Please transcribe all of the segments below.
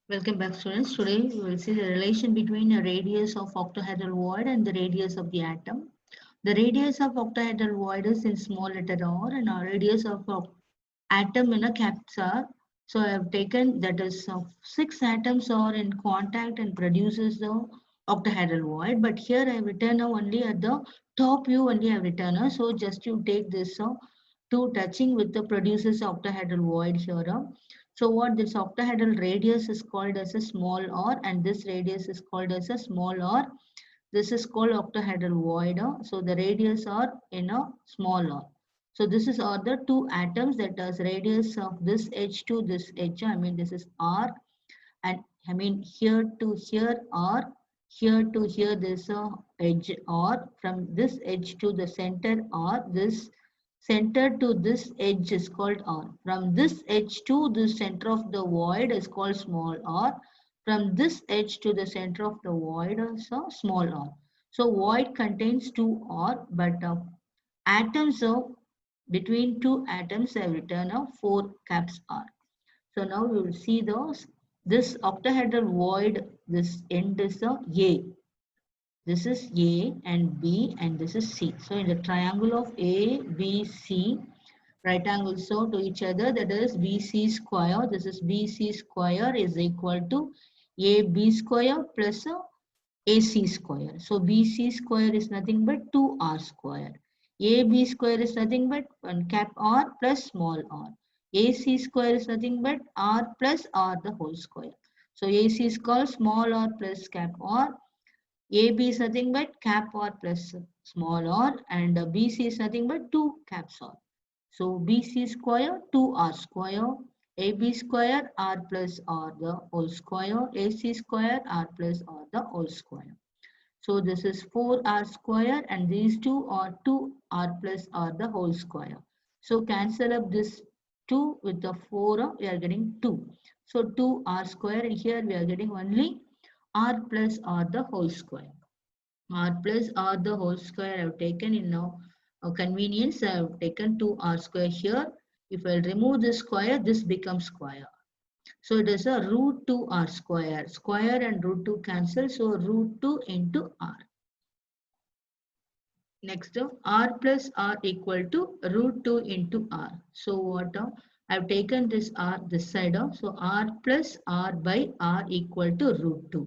Welcome back, students. Today we will see the relation between a radius of octahedral void and the radius of the atom. The radius of octahedral void is in small letter r, and our radius of atom in a caps r. So I have taken that is 6 atoms are in contact and produces the octahedral void. But here I have written only at the top view only I have written. So just you take this two touching with the produces octahedral void here. So what this octahedral radius is called as a small r, and this radius is called as a small r. This is called octahedral void. So the radius are in a small r. So this is are the two atoms that is radius of this H to this H. I mean this is R, and I mean here to here R, here to here this edge R, from this edge to the center R, this center to this edge is called R. From this edge to the center of the void is called small r. From this edge to the center of the void is a small r. So void contains two r, but atoms of between two atoms have written a 4 caps r. So now we will see those. This octahedral void, this end is a A. This is A and B and this is C. So in the triangle of A, B, C, right angles so to each other, that is BC square. This is BC square is equal to AB square plus AC square. So BC square is nothing but 2R square. AB square is nothing but 1 cap R plus small r. AC square is nothing but R plus R the whole square. So AC is called small r plus cap R. AB is nothing but cap r plus small r, and BC is nothing but 2 caps r. So BC square 2R square, AB square R plus R the whole square, AC square R plus R the whole square. So this is 4R square, and these two are 2R plus R the whole square. So cancel up this 2 with the 4, we are getting 2. So 2R square, and here we are getting only R plus R the whole square. R plus R the whole square I have taken in now convenience. I have taken 2R square here. If I remove this square, this becomes square. So it is a root 2R square. Square and root 2 cancel. So root 2 into R. Next, R plus R equal to root 2 into R. So what? I have taken this R this side. So R plus R by R equal to root 2.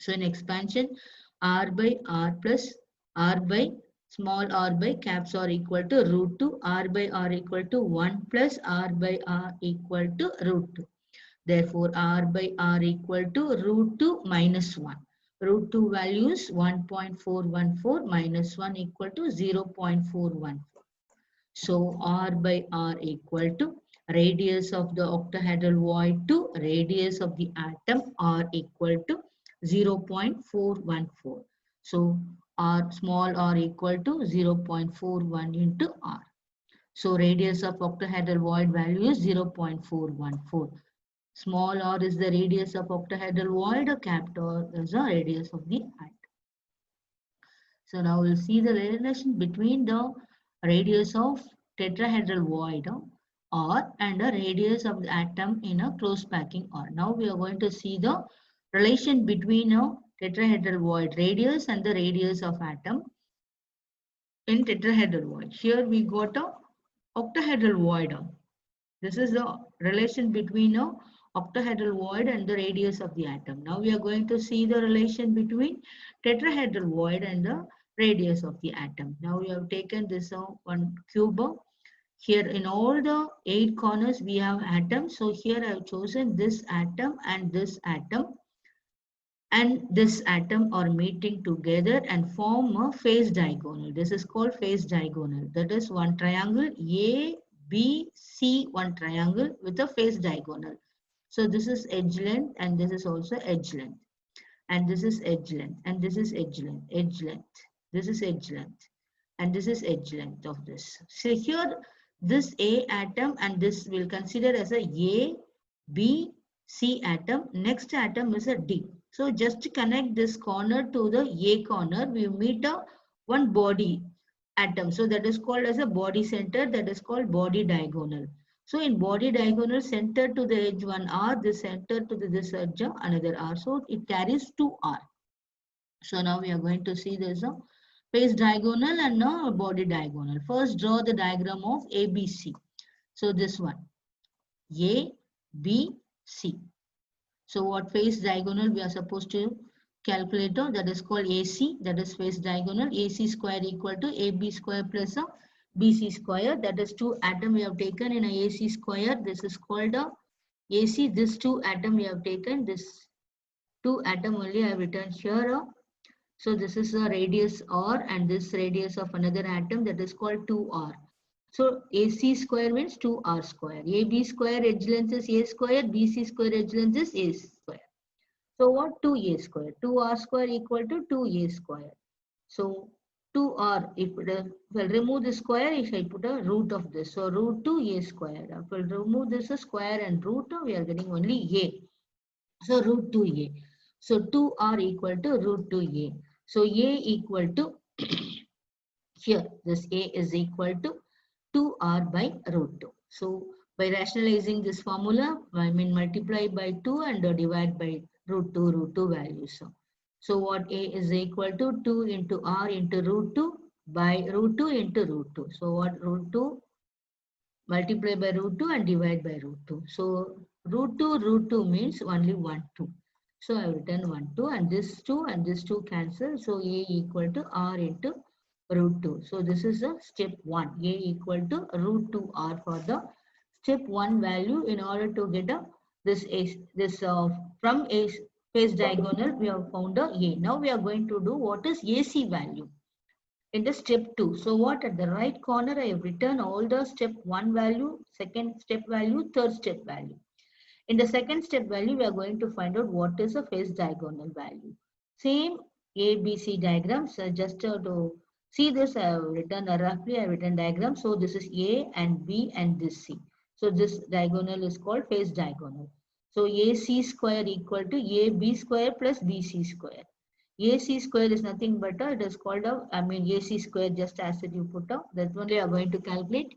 So in expansion, R by R plus R by small r by caps R equal to root 2. R by R equal to 1 plus R by R equal to root 2. Therefore, R by R equal to root 2 minus 1. Root 2 values 1.414 minus 1 equal to 0.414. So R by R equal to radius of the octahedral void to radius of the atom R equal to 0.414. So R small r equal to 0.41 into R. So radius of octahedral void value is 0.414. Small r is the radius of octahedral void, capital R is the radius of the atom. So now we'll see the relation between the radius of tetrahedral void R and the radius of the atom in a close packing R. Now we are going to see the relation between a tetrahedral void radius and the radius of atom in tetrahedral void. Here we got a octahedral void. This is the relation between a octahedral void and the radius of the atom. Now we are going to see the relation between tetrahedral void and the radius of the atom. Now we have taken this one cube. Here in all the 8 corners we have atoms. So here I have chosen this atom and this atom. And this atom are meeting together and form a phase diagonal. This is called phase diagonal. That is one triangle A, B, C, one triangle with a phase diagonal. So this is edge length and this is also edge length. And this is edge length and this is edge length, edge length. This is edge length and this is edge length of this. So here this A atom and this will consider as a B, C atom. Next atom is a D. So just to connect this corner to the A corner, we meet a one body atom. So that is called as a body center. That is called body diagonal. So in body diagonal, center to the edge 1 R, this center to this edge another R. So it carries 2 R. So now we are going to see this face diagonal and body diagonal. First draw the diagram of ABC. So this one, A, B, C. So what face diagonal we are supposed to calculate, that is called AC, that is face diagonal. AC square equal to AB square plus BC square, that is 2 atom we have taken in a AC square. This is called AC. This 2 atom we have taken, this 2 atom only I have written here. So this is a radius R and this radius of another atom, that is called 2R. So AC square means 2R square. AB square edge length is A square, BC square edge length is A square. So what? 2A square. 2R square equal to 2A square. So 2R, if we'll remove the square, if I put a root of this, so root 2A square. If we'll remove this square and root, we are getting only A. So root 2A. So 2R equal to root 2A. So A equal to, here, this A is equal to 2R by root 2. So by rationalizing this formula, I mean multiply by 2 and divide by root 2 values. So what A is equal to 2 into R into root 2 by root 2 into root 2. So what root 2 multiply by root 2 and divide by root 2. So root 2 means only 1, 2. So I have written 1, 2 and this 2 and this 2 cancel. So A equal to R into root 2. So this is a step 1. A equal to root 2R for the step 1 value. In order to get from a face diagonal, we have found a A. Now we are going to do what is AC value in the step 2. So what, at the right corner I have written all the step 1 value, second step value, third step value. In the second step value, we are going to find out what is a face diagonal value. Same ABC diagram. So just to see this, I have written roughly, I have written diagram. So this is A and B and this C. So this diagonal is called face diagonal. So AC square equal to AB square plus BC square. AC square is nothing but it is called AC square, just as it you put up. That's only you are going to calculate.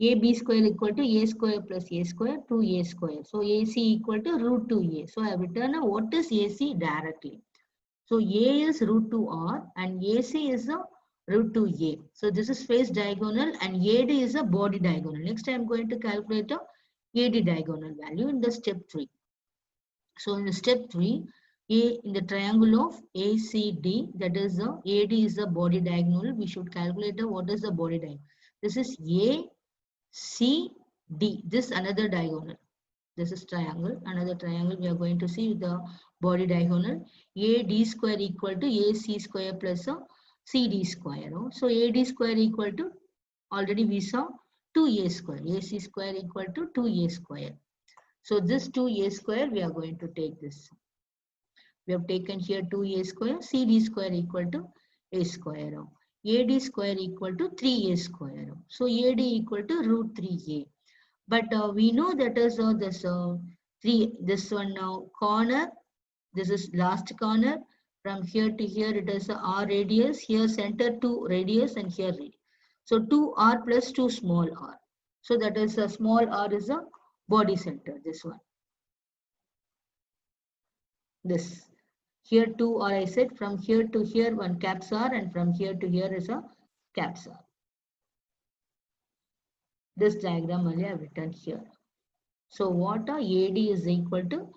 AB square equal to A square plus A square, 2A square. So AC equal to root 2A. So I have written what is AC directly. So A is root 2R and AC is a root 2A. So this is face diagonal and AD is a body diagonal. Next I am going to calculate a AD diagonal value in the step 3. So in the step 3, in the triangle of ACD, that is AD is the body diagonal. We should calculate what is the body diagonal. This is ACD. This another diagonal. This is triangle. Another triangle we are going to see with the body diagonal. AD square equal to AC square plus CD square. So AD square equal to, already we saw 2A square. AC square equal to 2A square. So this 2A square, we are going to take this. We have taken here 2A square, CD square equal to A square. AD square equal to 3A square. So AD equal to root 3A. But we know that is this one now corner. This is last corner. From here to here, it is R radius. Here center 2 radius and here radius. So 2R plus 2 small r. So that is a small r is a body center. This one. This. Here 2 R I said, from here to here one caps R and from here to here is a caps R. This diagram only I have written here. So what AD is equal to,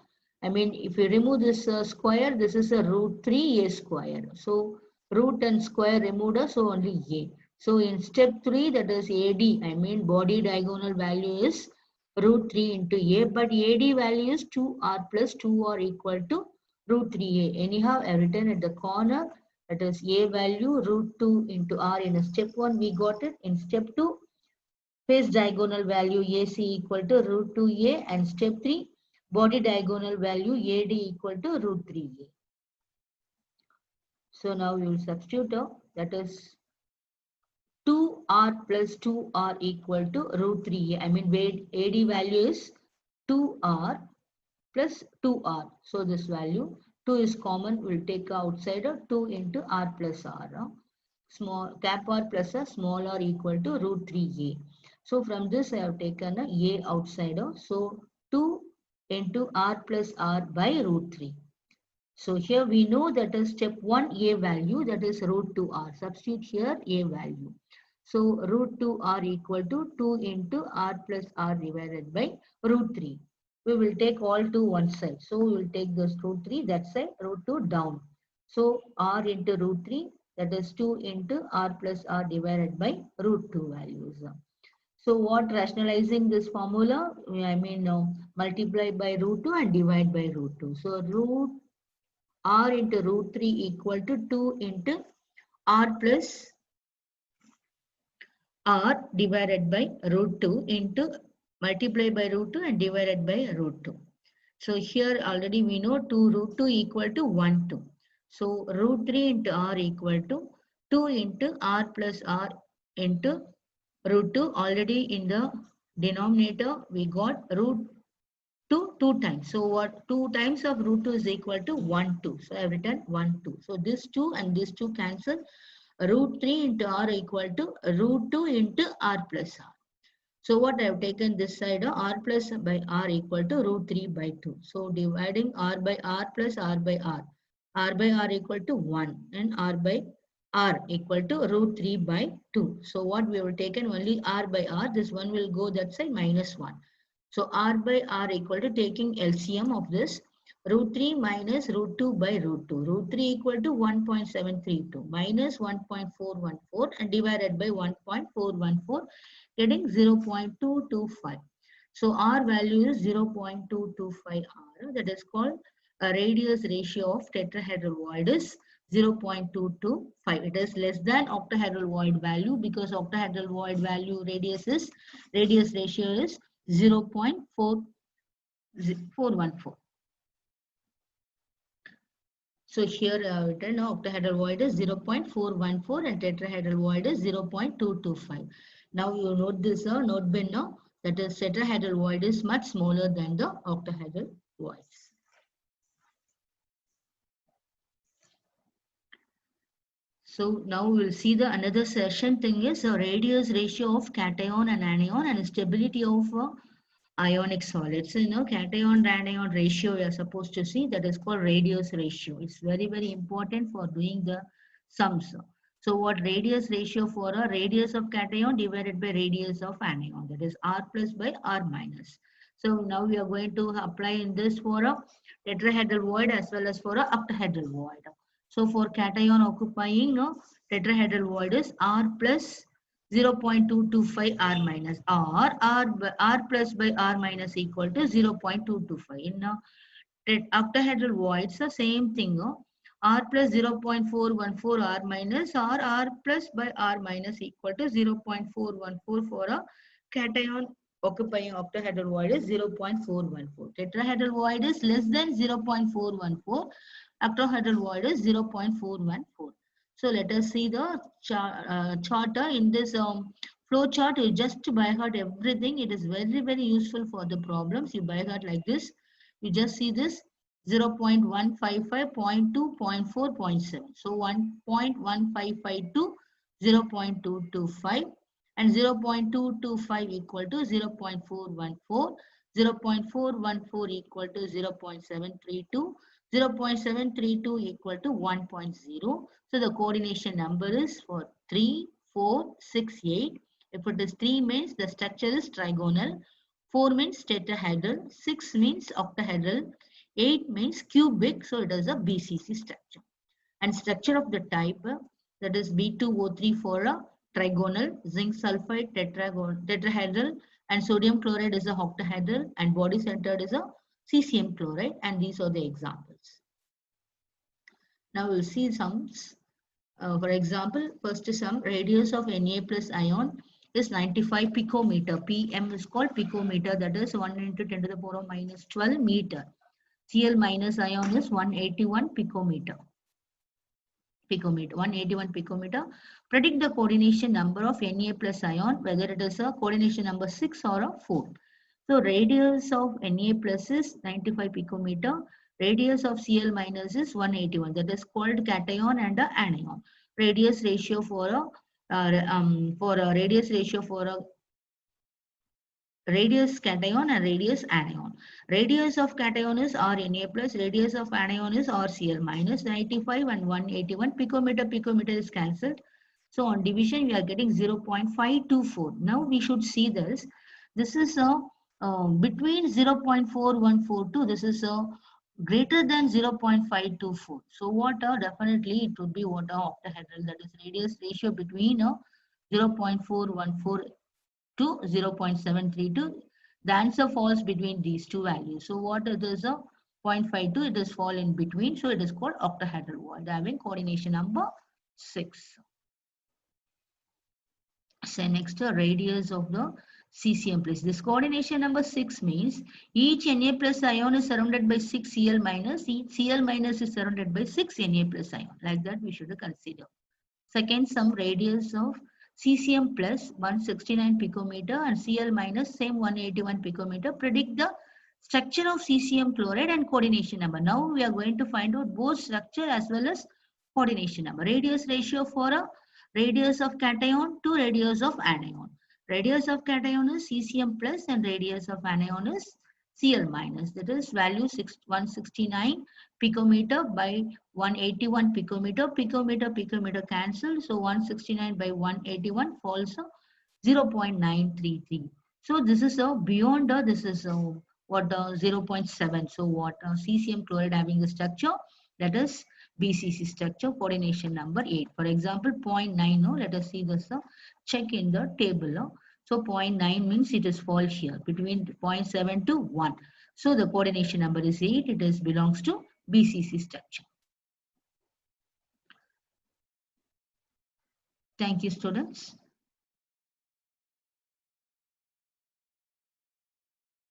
if you remove this square, this is a root 3A square. So root and square removed, so only A. So in step 3, that is AD, body diagonal value is root 3 into A, but AD value is 2R plus 2R equal to root 3A. Anyhow, I have written at the corner, that is A value root 2 into R. In step 1, we got it. In step 2, face diagonal value AC equal to root 2A, and step 3, body diagonal value AD equal to root 3A. So now we will substitute, that is 2R plus 2R equal to root 3A. AD value is 2R plus 2R. So this value 2 is common, we'll take outside 2 into R plus R. Small cap R plus a small r equal to root 3A. So from this I have taken a outside. So 2 into r plus r by root 3. So here we know that is step 1 a value, that is root 2r. Substitute here a value. So root 2r equal to 2 into r plus r divided by root 3. We will take all to one side. So we will take this root 3 that side, root 2 down. So r into root 3, that is 2 into r plus r divided by root 2 values. So what rationalizing this formula? I mean multiply by root 2 and divide by root 2. So root r into root 3 equal to 2 into r plus r divided by root 2 into multiply by root 2 and divided by root 2. So here already we know 2 root 2 equal to 1 2. So root 3 into r equal to 2 into r plus r into root 2. Already in the denominator we got root 2 times. So what 2 times of root 2 is equal to 1 2. So I have written 1 2. So this 2 and this 2 cancel. Root 3 into r equal to root 2 into r plus r. So what I have taken this side r plus by r equal to root 3 by 2. So dividing r by r plus r by r. R by r equal to 1 and r by r equal to root 3 by 2. So what we have taken only r by r. This one will go that side minus 1. So r by r equal to taking LCM of this root 3 minus root 2 by root 2. Root 3 equal to 1.732 minus 1.414 and divided by 1.414 getting 0.225. So r value is 0.225 r. That is called a radius ratio of tetrahedral void is 0.225. It is less than octahedral void value because octahedral void value radius ratio is 0.414. So here written octahedral void is 0.414 and tetrahedral void is 0.225. Now you note this note bin now, that is tetrahedral void is much smaller than the octahedral voids. So now we'll see the another session thing is a radius ratio of cation and anion and stability of ionic solids. So, cation anion ratio we are supposed to see, that is called radius ratio. It's very, very important for doing the sums. So what radius ratio for a radius of cation divided by radius of anion, that is r plus by r minus. So now we are going to apply in this for a tetrahedral void as well as for a octahedral void. So for cation occupying tetrahedral void is r plus 0.225 r minus r plus by r minus equal to 0.225. In octahedral voids the same thing. R plus 0.414 r minus r plus by r minus equal to 0.414 for a cation occupying octahedral void is 0.414. Tetrahedral void is less than 0.414. Octahedral void is 0.414. So let us see the chart in this flow chart. You just by heart everything. It is very, very useful for the problems. You by heart like this. You just see this 0.155, 0.2, 0.4, 0.7. So 1.1552, 0.225 and 0.225 equal to 0.414, 0.414 equal to 0.732, 0.732 equal to 1.0. So the coordination number is for 3, 4, 6, 8. If it is 3 means the structure is trigonal, 4 means tetrahedral, 6 means octahedral, 8 means cubic, so it is a BCC structure. And structure of the type that is B2O3 for a trigonal, zinc sulfide tetrahedral, and sodium chloride is a octahedral, and body centered is a cesium chloride, and these are the examples. Now we'll see sums. For example, first sum, radius of Na plus ion is 95 picometer. PM is called picometer, that is 1 into 10 to the power of minus 12 meter. Cl minus ion is 181 picometer. 181 picometer. Predict the coordination number of Na plus ion, whether it is a coordination number 6 or a 4. So radius of Na plus is 95 picometer. Radius of Cl minus is 181. That is called cation and a anion. Radius ratio for a radius ratio for a radius cation and radius anion. Radius of cation is RNA plus, radius of anion is RCl minus. 95 and 181 picometer is cancelled. So on division we are getting 0.524. Now we should see this. This is a between 0.4142. This is a greater than 0.524. So what definitely it would be what octahedral, that is radius ratio between 0.414 to 0.732. The answer falls between these two values. So what it is a 0.52, it is fall in between. So it is called octahedral void having coordination number 6. So next radius of the CCM plus. This coordination number 6 means each Na plus ion is surrounded by 6 Cl minus, each Cl minus is surrounded by 6 Na plus ion. Like that we should consider. Second, some radius of CCM plus 169 picometer and Cl minus same 181 picometer. Predict the structure of CCM chloride and coordination number. Now we are going to find out both structure as well as coordination number. Radius ratio for a radius of cation to radius of anion. Radius of cation is CCM plus and radius of anion is Cl minus. That is value 169 picometer by 181 picometer. Picometer cancel. So 169 by 181 falls 0.933. So this is a beyond this is what 0.7. So what CCM chloride having the structure, that is BCC structure, coordination number 8. For example, 0.9. No, let us see this. Check in the table. So 0.9 means it is fall here between 0.7 to 1. So the coordination number is 8. It is belongs to BCC structure. Thank you, students.